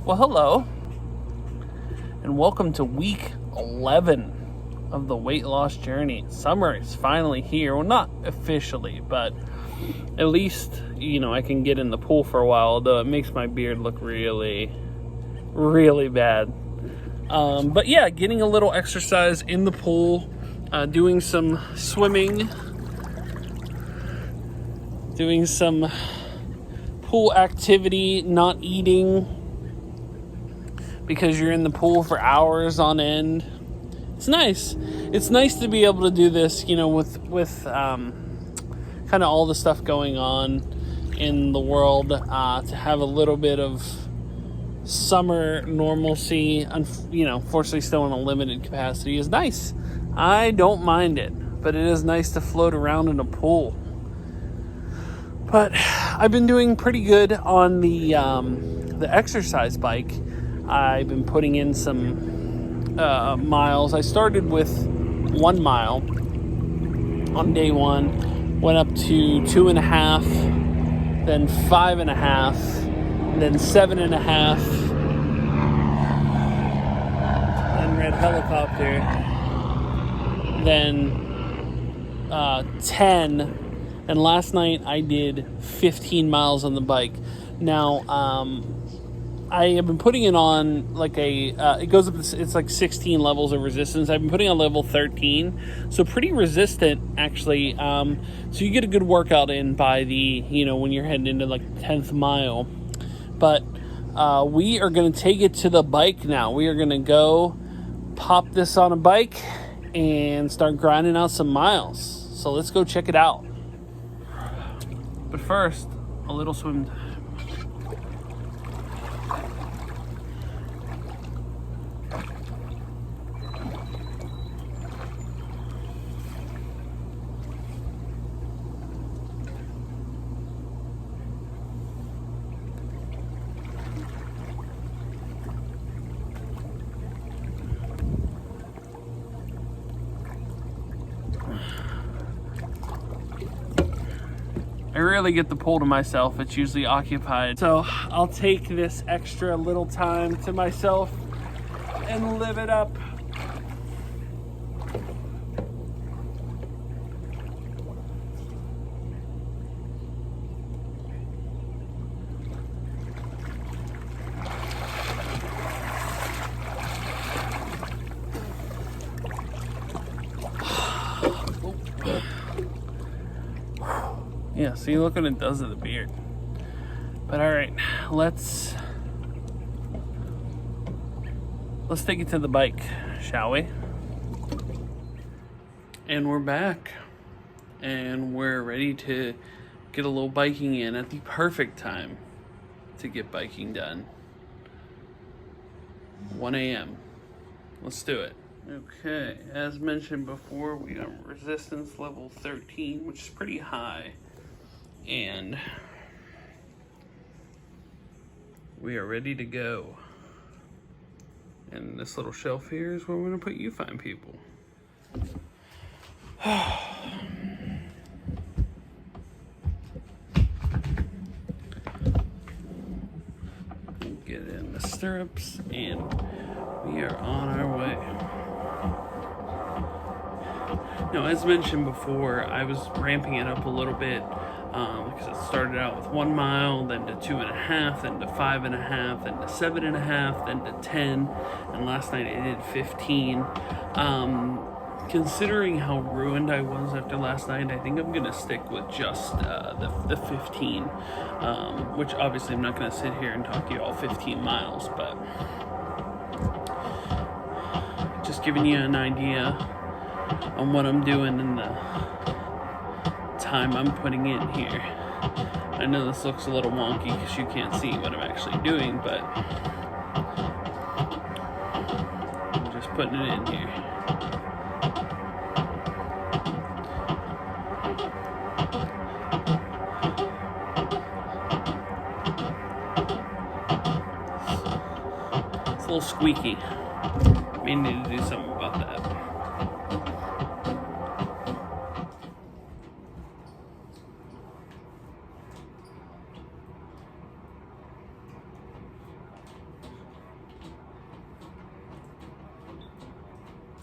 Well, hello, and welcome to week 11 of the weight loss journey. Summer is finally here. Well, not officially, but at least, I can get in the pool for a while, although it makes my beard look really, really bad. But yeah, getting a little exercise in the pool, doing some swimming, doing some pool activity, not eating, because you're in the pool for hours on end. It's nice. It's nice to be able to do this, with kind of all the stuff going on in the world, to have a little bit of summer normalcy, fortunately still in a limited capacity, is nice. I don't mind it, but it is nice to float around in a pool. But I've been doing pretty good on the exercise bike. I've been putting in some miles. I started with 1 mile on day one, went up to 2.5, then 5.5, then 7.5, then red helicopter, then 10, and last night I did 15 miles on the bike. Now, I have been putting it on like it goes up, it's like 16 levels of resistance. I've been putting on level 13, so pretty resistant actually. So you get a good workout in by the, when you're heading into like 10th mile. But we are going to take it to the bike now. We are going to go pop this on a bike and start grinding out some miles. So let's go check it out. But first, a little swim time. I rarely get the pool to myself. It's usually occupied. So I'll take this extra little time to myself and live it up. Yeah, see, look what it does to the beard. But all right, let's take it to the bike, shall we? And we're back, and we're ready to get a little biking in at the perfect time to get biking done. 1 a.m. Let's do it. Okay, as mentioned before, we are resistance level 13, which is pretty high. And we are ready to go. And this little shelf here is where we're going to put you fine people. Get in the stirrups, and we are on our way. Now, as mentioned before, I was ramping it up a little bit. Because it started out with 1 mile, then to 2.5, then to 5.5, then to 7.5, then to 10, and last night I did 15. Considering how ruined I was after last night, I think I'm gonna stick with just the 15, which obviously I'm not gonna sit here and talk to you all 15 miles, but just giving you an idea on what I'm doing and the time I'm putting in here. I know this looks a little wonky because you can't see what I'm actually doing, but I'm just putting it in here. It's a little squeaky. May need to do something about that.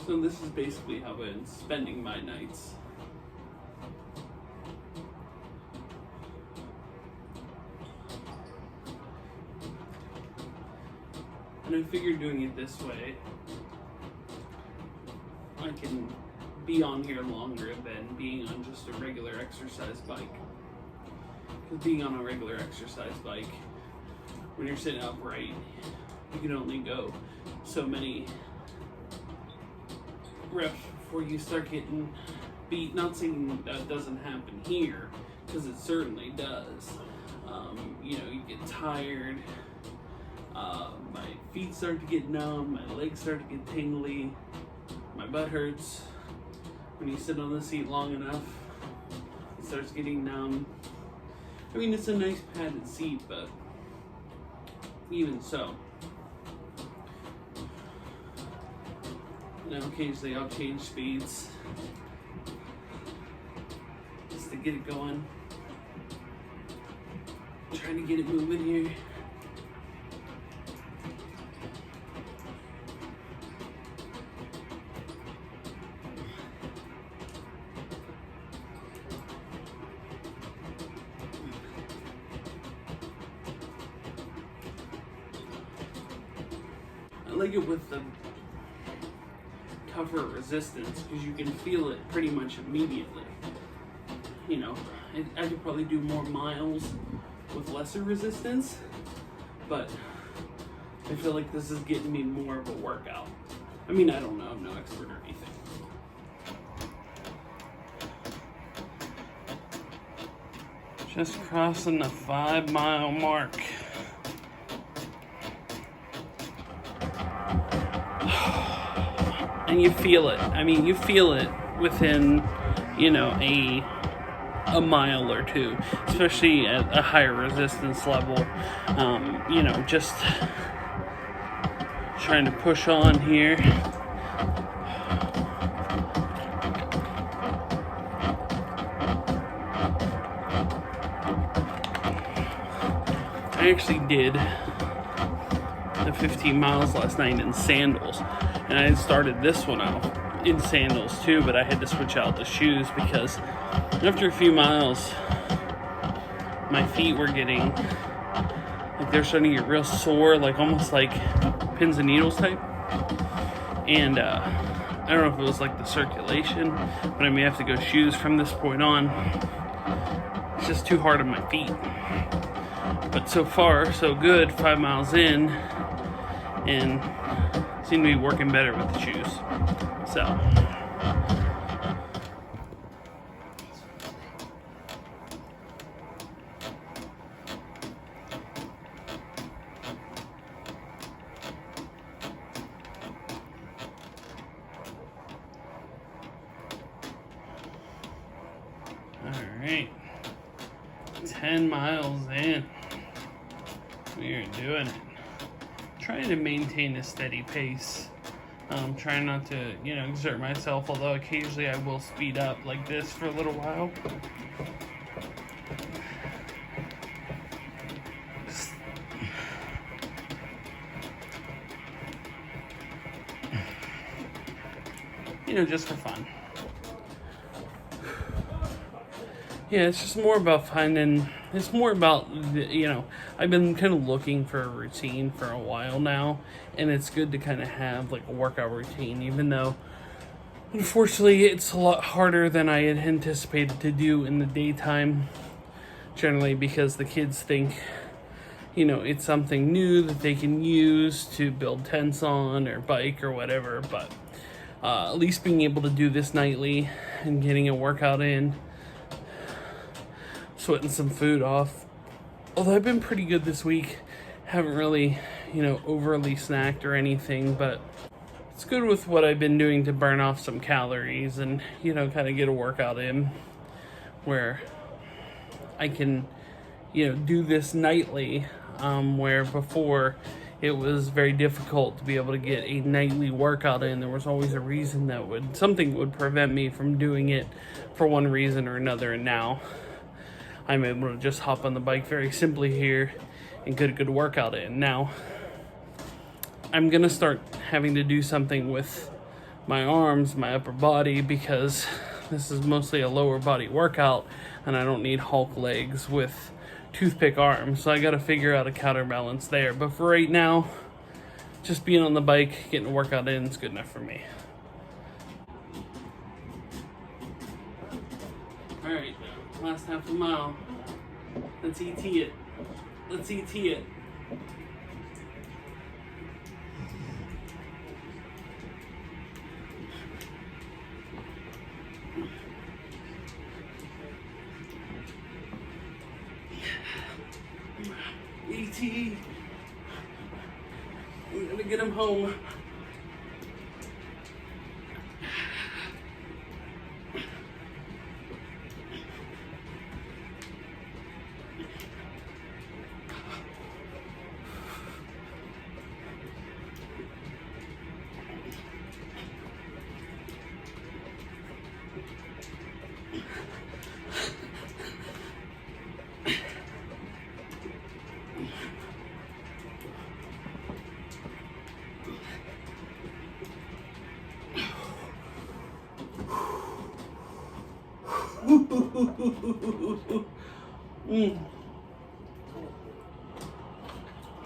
So this is basically how I've been spending my nights. And I figured doing it this way, I can be on here longer than being on just a regular exercise bike. Because being on a regular exercise bike, when you're sitting upright, you can only go so many reps before you start getting beat. Not saying that doesn't happen here, because it certainly does. You know, you get tired, my feet start to get numb, my legs start to get tingly, my butt hurts. When you sit on the seat long enough, it starts getting numb. I mean, it's a nice padded seat, but even so. Now, occasionally I'll change speeds just to get it going. Trying to get it moving here. I like it with the tougher resistance because you can feel it pretty much immediately. You know, I could probably do more miles with lesser resistance, but I feel like this is getting me more of a workout. I mean, I don't know, I'm no expert or anything. Just crossing the 5 mile mark. And you feel it. I mean, you feel it within, you know, a mile or two, especially at a higher resistance level. You know, just trying to push on here. I actually did the 15 miles last night in sandals, and I had started this one out in sandals too, but I had to switch out the shoes because after a few miles my feet were getting like they're starting to get real sore, like almost like pins and needles type. And I don't know if it was like the circulation, but I may have to go shoes from this point on. It's just too hard on my feet. But so far so good, 5 miles in, and seem to be working better with the shoes. So alright, 10 miles in. We are doing it. Trying to maintain a steady pace. Trying not to, you know, exert myself, although occasionally I will speed up like this for a little while. You know, just for fun. Yeah, it's just more about finding, it's more about, you know, I've been kind of looking for a routine for a while now, and it's good to kind of have like a workout routine, even though unfortunately it's a lot harder than I had anticipated to do in the daytime, generally because the kids think, you know, it's something new that they can use to build tents on or bike or whatever, but at least being able to do this nightly and getting a workout in, sweating some food off. Although I've been pretty good this week, haven't really, you know, overly snacked or anything, but it's good with what I've been doing to burn off some calories and, you know, kind of get a workout in where I can, you know, do this nightly, where before it was very difficult to be able to get a nightly workout in. There was always a reason that something would prevent me from doing it for one reason or another, and now I'm able to just hop on the bike very simply here and get a good workout in. Now, I'm gonna start having to do something with my arms, my upper body, because this is mostly a lower body workout and I don't need Hulk legs with toothpick arms. So I got to figure out a counterbalance there. But for right now, just being on the bike, getting a workout in is good enough for me. All right, last half a mile. Let's ET it. Let's ET it. ET. I'm gonna get him home.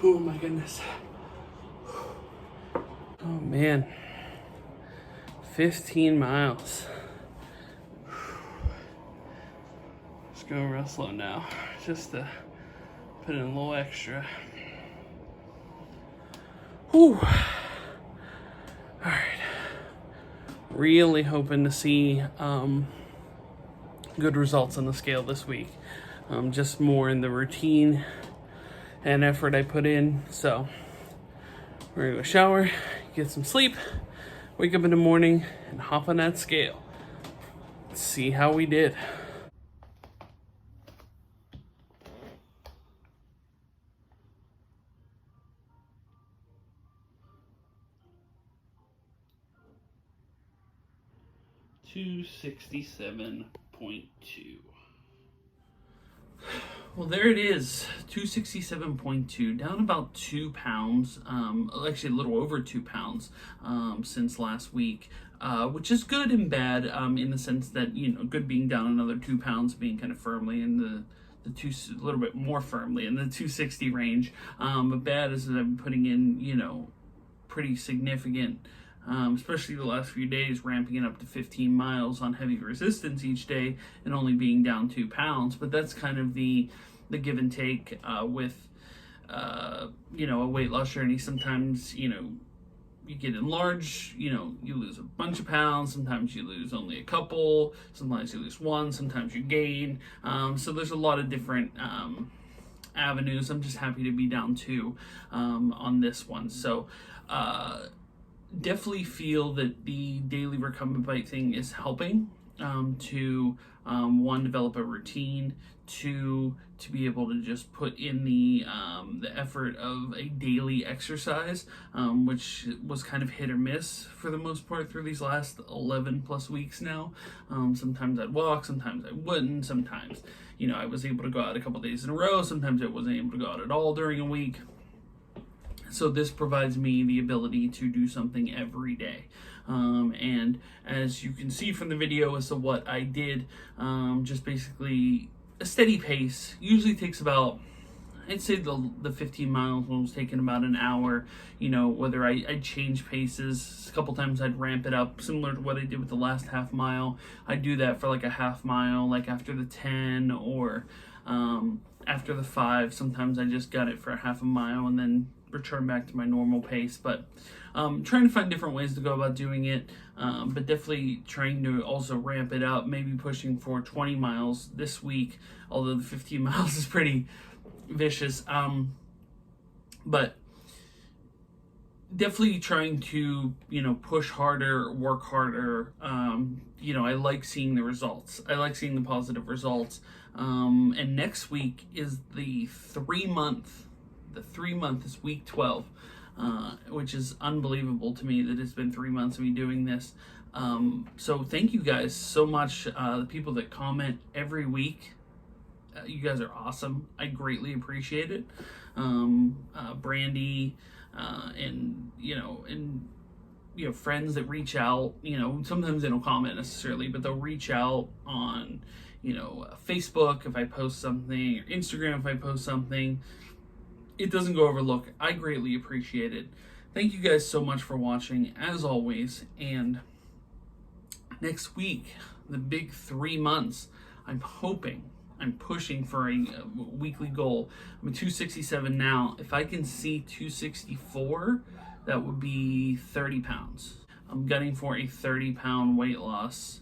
Oh my goodness. Oh man. 15 miles. Let's go real slow now, just to put in a little extra. Whew. All right. Really hoping to see good results on the scale this week. Just more in the routine and effort I put in. So we're gonna go shower, get some sleep, wake up in the morning, and hop on that scale. Let's see how we did. $267.2. Well, there it is, 267.2, down about 2 pounds, actually a little over 2 pounds since last week, which is good and bad in the sense that, you know, good being down another 2 pounds, being kind of firmly in the a little bit more firmly in the 260 range, but bad is that I'm putting in, you know, pretty significant, especially the last few days, ramping it up to 15 miles on heavy resistance each day and only being down 2 pounds. But that's kind of the give and take with, you know, a weight loss journey. Sometimes, you know, you get enlarged, you know, you lose a bunch of pounds. Sometimes you lose only a couple. Sometimes you lose one. Sometimes you gain. So there's a lot of different avenues. I'm just happy to be down 2 on this one. So, definitely feel that the daily recumbent bike thing is helping to one, develop a routine, two, to be able to just put in the effort of a daily exercise, which was kind of hit or miss for the most part through these last 11 plus weeks now. Sometimes I'd walk, sometimes I wouldn't, sometimes, you know, I was able to go out a couple days in a row, sometimes I wasn't able to go out at all during a week. So this provides me the ability to do something every day. And as you can see from the video as to what I did, just basically a steady pace. Usually takes about, I'd say the 15 miles was taking about an hour. You know, whether I'd change paces. A couple times I'd ramp it up, similar to what I did with the last half mile. I'd do that for like a half mile, like after the 10 or after the 5. Sometimes I just got it for a half a mile and then return back to my normal pace. But trying to find different ways to go about doing it, but definitely trying to also ramp it up, maybe pushing for 20 miles this week, although the 15 miles is pretty vicious. But definitely trying to, you know, push harder, work harder. You know, I like seeing the results. I like seeing the positive results. And next week is the 3 month. The 3 month is week 12, which is unbelievable to me that it's been 3 months of me doing this. So thank you guys so much. The people that comment every week, you guys are awesome. I greatly appreciate it. Brandy, and, you know, and friends that reach out, sometimes they don't comment necessarily, but they'll reach out on, Facebook if I post something, or Instagram if I post something. It doesn't go overlooked. I greatly appreciate it. Thank you guys so much for watching, as always. And next week, the big 3 months, I'm pushing for a weekly goal. I'm at 267 now. If I can see 264, that would be 30 pounds. I'm gunning for a 30-pound weight loss.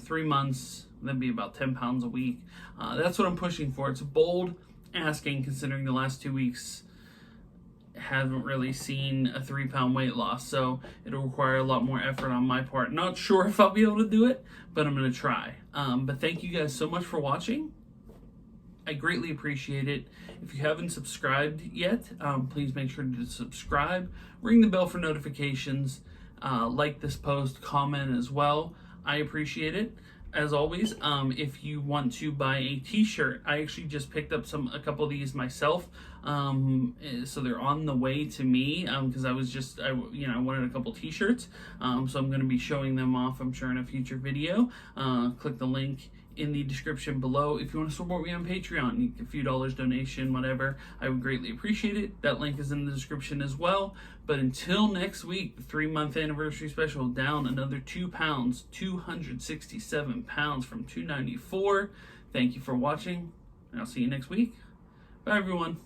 3 months, that'd be about 10 pounds a week. That's what I'm pushing for. It's bold asking, considering the last 2 weeks haven't really seen a 3-pound weight loss, so it'll require a lot more effort on my part. Not sure if I'll be able to do it, but I'm gonna try. But thank you guys so much for watching. I greatly appreciate it. If you haven't subscribed yet, please make sure to subscribe, ring the bell for notifications, like this post, comment as well. I appreciate it. As always, if you want to buy a t-shirt, I actually just picked up a couple of these myself. So they're on the way to me, because I wanted a couple t-shirts. So I'm going to be showing them off, I'm sure, in a future video. Click the link in the description below. If you want to support me on Patreon, a few dollars donation, whatever, I would greatly appreciate it. That link is in the description as well. But until next week, the 3-month anniversary special, down another 2 pounds, 267 pounds from 294. Thank you for watching, and I'll see you next week. Bye, everyone.